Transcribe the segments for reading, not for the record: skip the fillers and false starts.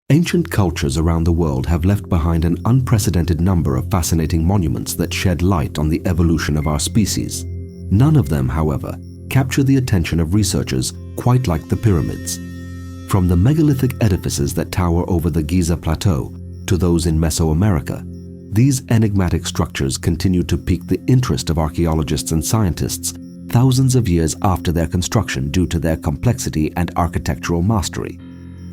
Ancient cultures around the world have left behind an unprecedented number of fascinating monuments that shed light on the evolution of our species. None of them, however, capture the attention of researchers quite like the pyramids. From the megalithic edifices that tower over the Giza Plateau to those in Mesoamerica, these enigmatic structures continue to pique the interest of archaeologists and scientists thousands of years after their construction due to their complexity and architectural mastery.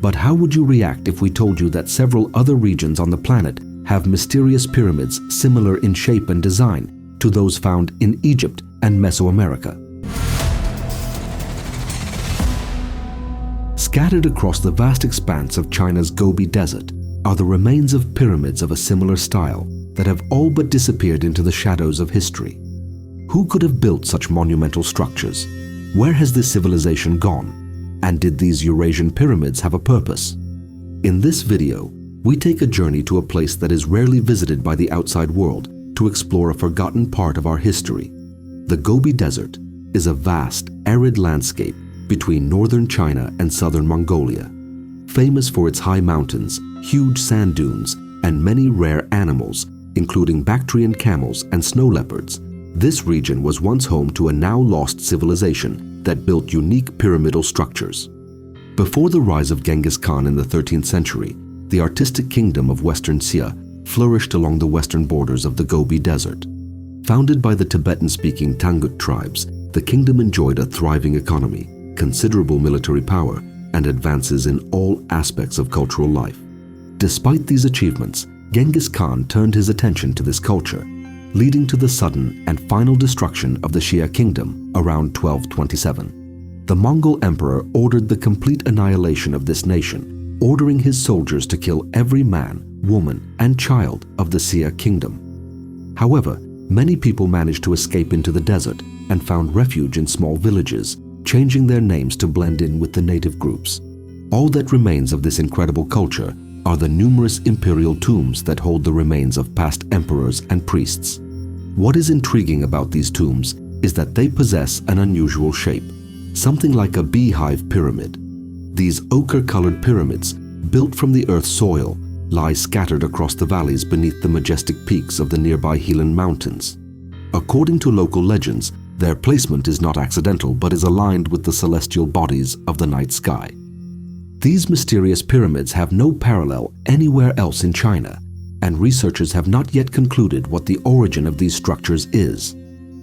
But how would you react if we told you that several other regions on the planet have mysterious pyramids similar in shape and design to those found in Egypt and Mesoamerica? Scattered across the vast expanse of China's Gobi Desert are the remains of pyramids of a similar style that have all but disappeared into the shadows of history. Who could have built such monumental structures? Where has this civilization gone? And did these Eurasian pyramids have a purpose? In this video, we take a journey to a place that is rarely visited by the outside world to explore a forgotten part of our history. The Gobi Desert is a vast, arid landscape between northern China and southern Mongolia. Famous for its high mountains, huge sand dunes, and many rare animals, including Bactrian camels and snow leopards, this region was once home to a now lost civilization that built unique pyramidal structures. Before the rise of Genghis Khan in the 13th century, the artistic kingdom of Western Xia flourished along the western borders of the Gobi Desert. Founded by the Tibetan-speaking Tangut tribes, the kingdom enjoyed a thriving economy, considerable military power, and advances in all aspects of cultural life. Despite these achievements, Genghis Khan turned his attention to this culture, leading to the sudden and final destruction of the Xia kingdom around 1227. The Mongol emperor ordered the complete annihilation of this nation, ordering his soldiers to kill every man, woman, and child of the Xia kingdom. However, many people managed to escape into the desert and found refuge in small villages, changing their names to blend in with the native groups. All that remains of this incredible culture are the numerous imperial tombs that hold the remains of past emperors and priests. What is intriguing about these tombs is that they possess an unusual shape, something like a beehive pyramid. These ochre-colored pyramids, built from the earth's soil, lie scattered across the valleys beneath the majestic peaks of the nearby Helan Mountains. According to local legends, their placement is not accidental but is aligned with the celestial bodies of the night sky. These mysterious pyramids have no parallel anywhere else in China, and researchers have not yet concluded what the origin of these structures is.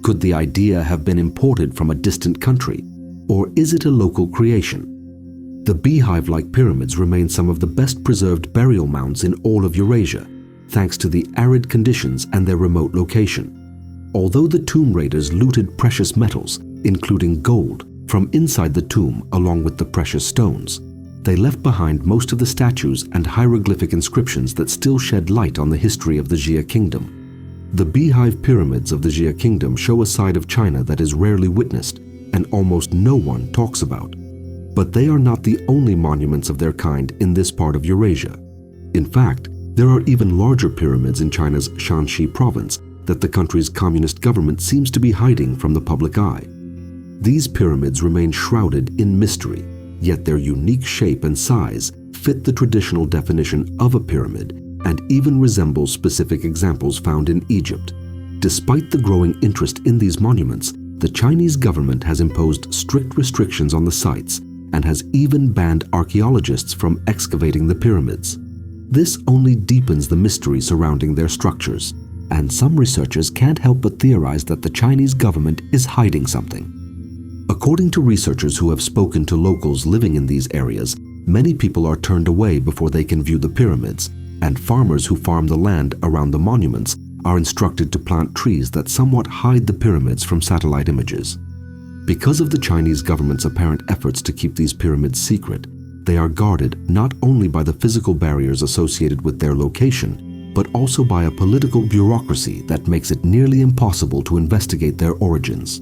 Could the idea have been imported from a distant country, or is it a local creation? The beehive-like pyramids remain some of the best preserved burial mounds in all of Eurasia, thanks to the arid conditions and their remote location. Although the tomb raiders looted precious metals, including gold, from inside the tomb along with the precious stones, they left behind most of the statues and hieroglyphic inscriptions that still shed light on the history of the Xia kingdom. The beehive pyramids of the Xia kingdom show a side of China that is rarely witnessed and almost no one talks about. But they are not the only monuments of their kind in this part of Eurasia. In fact, there are even larger pyramids in China's Shanxi province that the country's communist government seems to be hiding from the public eye. These pyramids remain shrouded in mystery, yet their unique shape and size fit the traditional definition of a pyramid and even resemble specific examples found in Egypt. Despite the growing interest in these monuments, the Chinese government has imposed strict restrictions on the sites and has even banned archaeologists from excavating the pyramids. This only deepens the mystery surrounding their structures, and some researchers can't help but theorize that the Chinese government is hiding something. According to researchers who have spoken to locals living in these areas, many people are turned away before they can view the pyramids, and farmers who farm the land around the monuments are instructed to plant trees that somewhat hide the pyramids from satellite images. Because of the Chinese government's apparent efforts to keep these pyramids secret, they are guarded not only by the physical barriers associated with their location, but also by a political bureaucracy that makes it nearly impossible to investigate their origins.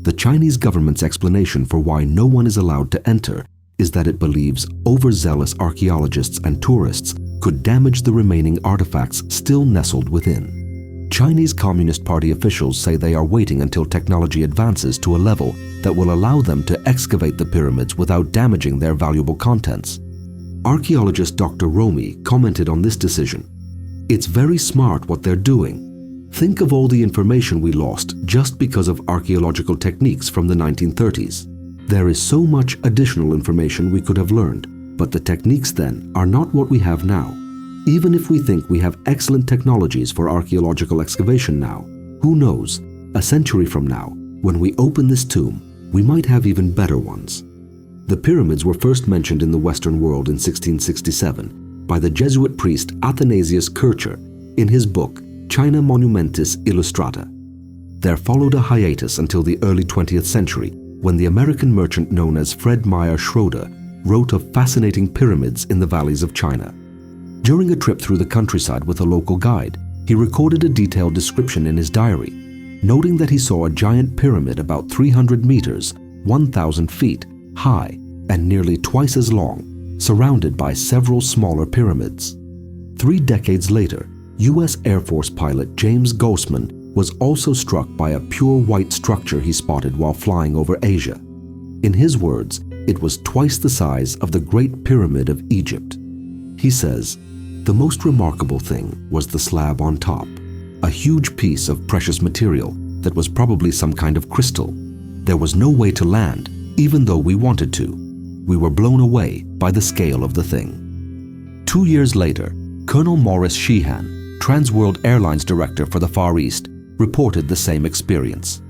The Chinese government's explanation for why no one is allowed to enter is that it believes overzealous archaeologists and tourists could damage the remaining artifacts still nestled within. Chinese Communist Party officials say they are waiting until technology advances to a level that will allow them to excavate the pyramids without damaging their valuable contents. Archaeologist Dr. Romy commented on this decision. "It's very smart what they're doing. Think of all the information we lost just because of archaeological techniques from the 1930s. There is so much additional information we could have learned, but the techniques then are not what we have now. Even if we think we have excellent technologies for archaeological excavation now, who knows, a century from now, when we open this tomb, we might have even better ones." The pyramids were first mentioned in the Western world in 1667 by the Jesuit priest Athanasius Kircher in his book China Monumentis Illustrata. There followed a hiatus until the early 20th century when the American merchant known as Fred Meyer Schroeder wrote of fascinating pyramids in the valleys of China. During a trip through the countryside with a local guide, he recorded a detailed description in his diary, noting that he saw a giant pyramid about 300 meters, 1,000 feet, high and nearly twice as long, surrounded by several smaller pyramids. 3 decades later, U.S. Air Force pilot James Grossman was also struck by a pure white structure he spotted while flying over Asia. In his words, it was twice the size of the Great Pyramid of Egypt. He says, "The most remarkable thing was the slab on top, a huge piece of precious material that was probably some kind of crystal. There was no way to land, even though we wanted to. We were blown away by the scale of the thing." 2 years later, Colonel Maurice Sheehan, Trans World Airlines director for the Far East, reported the same experience.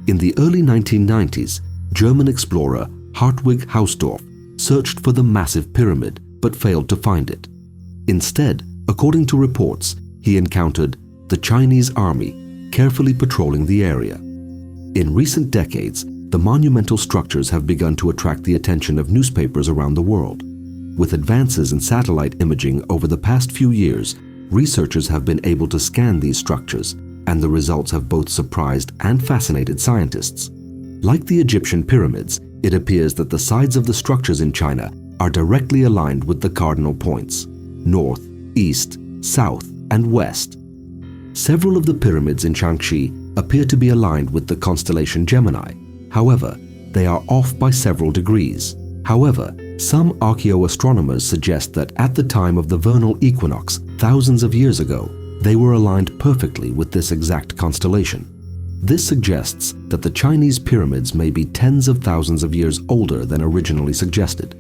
In the early 1990s, German explorer Hartwig Hausdorff searched for the massive pyramid but failed to find it. Instead, according to reports, he encountered the Chinese army carefully patrolling the area. In recent decades, the monumental structures have begun to attract the attention of newspapers around the world. With advances in satellite imaging over the past few years, researchers have been able to scan these structures, and the results have both surprised and fascinated scientists. Like the Egyptian pyramids, it appears that the sides of the structures in China are directly aligned with the cardinal points: north, east, south, and west. Several of the pyramids in Shanxi appear to be aligned with the constellation Gemini. However, they are off by several degrees. However, some archaeoastronomers suggest that at the time of the vernal equinox, thousands of years ago, they were aligned perfectly with this exact constellation. This suggests that the Chinese pyramids may be tens of thousands of years older than originally suggested.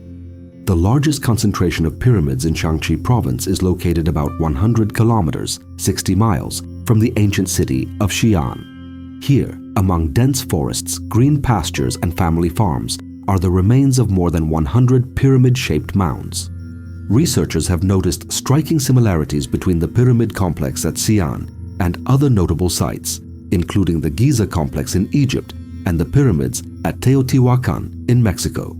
The largest concentration of pyramids in Shanxi province is located about 100 kilometers, 60 miles, from the ancient city of Xi'an. Here, among dense forests, green pastures, and family farms, are the remains of more than 100 pyramid-shaped mounds. Researchers have noticed striking similarities between the pyramid complex at Xi'an and other notable sites, including the Giza complex in Egypt and the pyramids at Teotihuacan in Mexico.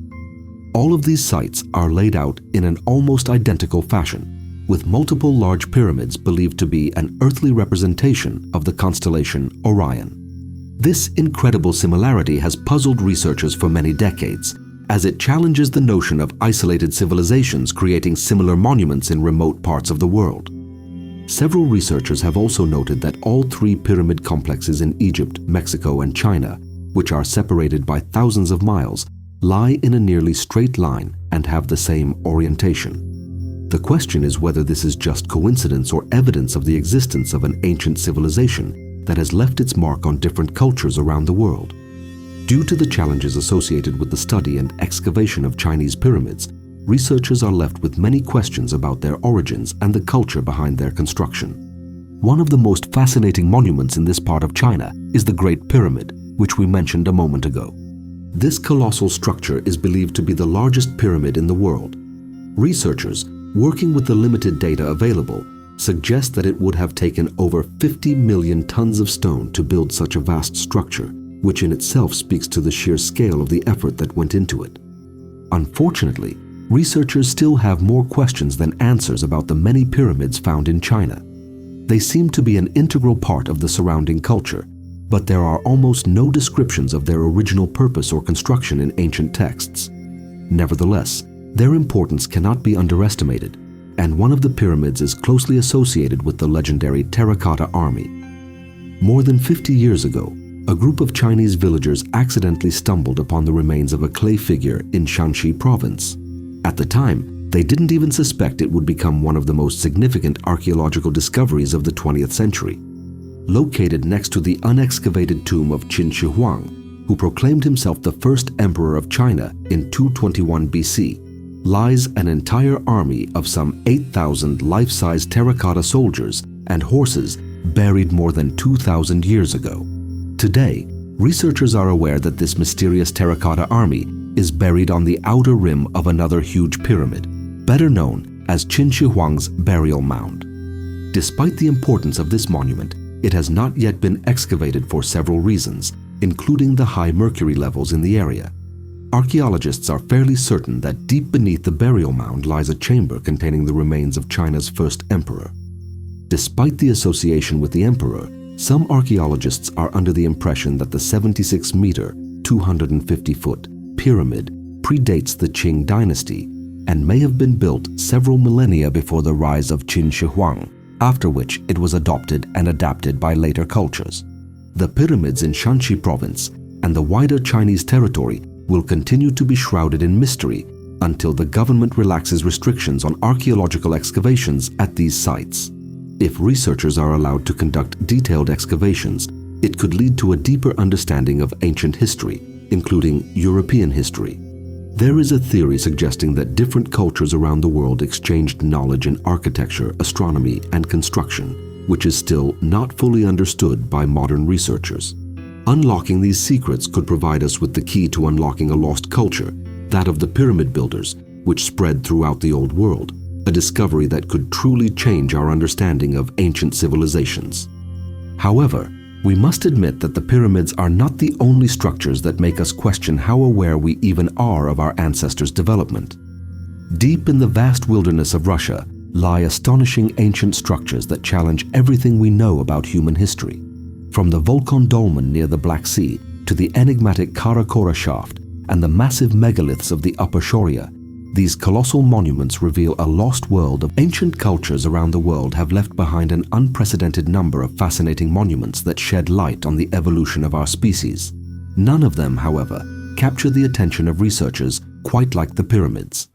All of these sites are laid out in an almost identical fashion, with multiple large pyramids believed to be an earthly representation of the constellation Orion. This incredible similarity has puzzled researchers for many decades, as it challenges the notion of isolated civilizations creating similar monuments in remote parts of the world. Several researchers have also noted that all 3 pyramid complexes in Egypt, Mexico, and China, which are separated by thousands of miles, lie in a nearly straight line and have the same orientation. The question is whether this is just coincidence or evidence of the existence of an ancient civilization that has left its mark on different cultures around the world. Due to the challenges associated with the study and excavation of Chinese pyramids, researchers are left with many questions about their origins and the culture behind their construction. One of the most fascinating monuments in this part of China is the Great Pyramid, which we mentioned a moment ago. This colossal structure is believed to be the largest pyramid in the world. Researchers, working with the limited data available, suggest that it would have taken over 50 million tons of stone to build such a vast structure, which in itself speaks to the sheer scale of the effort that went into it. Unfortunately, researchers still have more questions than answers about the many pyramids found in China. They seem to be an integral part of the surrounding culture, but there are almost no descriptions of their original purpose or construction in ancient texts. Nevertheless, their importance cannot be underestimated, and one of the pyramids is closely associated with the legendary Terracotta Army. More than 50 years ago, a group of Chinese villagers accidentally stumbled upon the remains of a clay figure in Shanxi province. At the time, They didn't even suspect it would become one of the most significant archaeological discoveries of the 20th century. Located next to the unexcavated tomb of Qin Shi Huang, who proclaimed himself the first emperor of China in 221 BC, lies an entire army of some 8,000 life-size terracotta soldiers and horses buried more than 2,000 years ago. Today, researchers are aware that this mysterious terracotta army is buried on the outer rim of another huge pyramid, better known as Qin Shi Huang's burial mound. Despite the importance of this monument, it has not yet been excavated for several reasons, including the high mercury levels in the area. Archaeologists are fairly certain that deep beneath the burial mound lies a chamber containing the remains of China's first emperor. Despite the association with the emperor, some archaeologists are under the impression that the 76-meter, 250-foot pyramid predates the Qing dynasty and may have been built several millennia before the rise of Qin Shi Huang, after which it was adopted and adapted by later cultures. The pyramids in Shanxi province and the wider Chinese territory will continue to be shrouded in mystery until the government relaxes restrictions on archaeological excavations at these sites. If researchers are allowed to conduct detailed excavations, it could lead to a deeper understanding of ancient history, including European history. There is a theory suggesting that different cultures around the world exchanged knowledge in architecture, astronomy, and construction, which is still not fully understood by modern researchers. Unlocking these secrets could provide us with the key to unlocking a lost culture, that of the pyramid builders, which spread throughout the old world, a discovery that could truly change our understanding of ancient civilizations. However, we must admit that the pyramids are not the only structures that make us question how aware we even are of our ancestors' development. Deep in the vast wilderness of Russia lie astonishing ancient structures that challenge everything we know about human history. From the Volcan dolmen near the Black Sea to the enigmatic Karakora shaft and the massive megaliths of the Upper Shaurya, these colossal monuments reveal a lost world of ancient cultures around the world have left behind an unprecedented number of fascinating monuments that shed light on the evolution of our species. None of them, however, capture the attention of researchers quite like the pyramids.